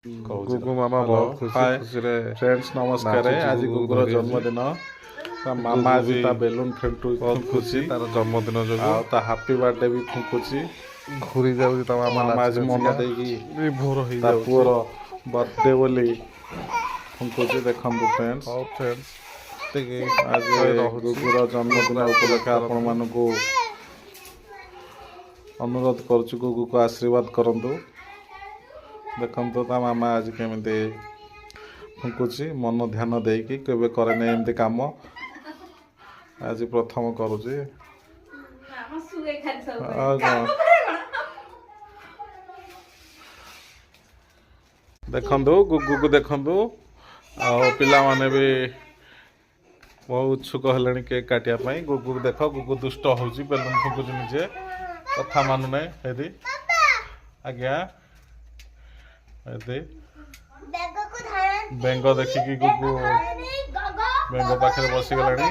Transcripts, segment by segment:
गुगु मामा बहुत खुशी रे फ्रेंड्स नमस्कार आज गुगुर जन्मदिन मामा आज ता बेलून फेंटू बहुत खुशी तार जन्मदिन जो ता हैप्पी बर्थडे भी फुंकुची घूरी जाउची ता मामा आज मन देकी भोर हो ता पुअर बर्थडे बोली फुंकुची देखंतु फ्रेंड्स हाउ फ्रेंड्स तेके आज गुगुर जन्मदिन उपलक्षे आपण मानको अनुरोध करछु गुगु को आशीर्वाद करंतु देखंतु ता मामा आज केमिते फुंकुची मन ध्यान देकी केबे करे नै एमते काम आज प्रथम करूची देखंतु गुगु को देखंतु आ पिला माने भी बहुत उत्सुक हलेनी केक काटिया पई गुगु को देख गुगु दुष्ट होउची बेलून फुंकुची निजे कथा मानु नै हेदी आज्ञा हेदी बेंग देखिकी गुगु बेंग पाखे बसी गलानी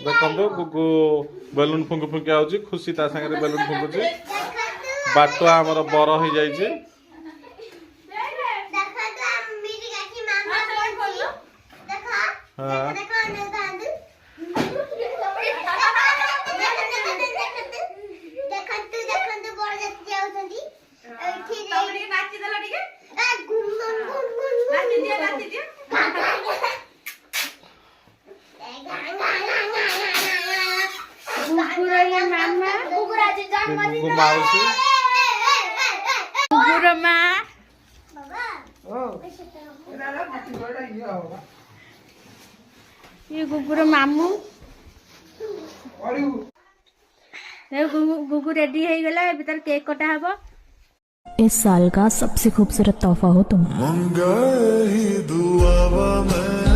देखो गुगु बेलून फुंक फुंकी आउची खुशी ता संगे बेलून फुंकुची बाटुआ हमर बर हो जाईची हां गुगु माउसी गुगुर मा ये गुगुर मामू गुगु रेडी हो गला भीतर केक कटा हबो। इस साल का सबसे खूबसूरत तोहफा हो तुम। मंगल ही दुआ में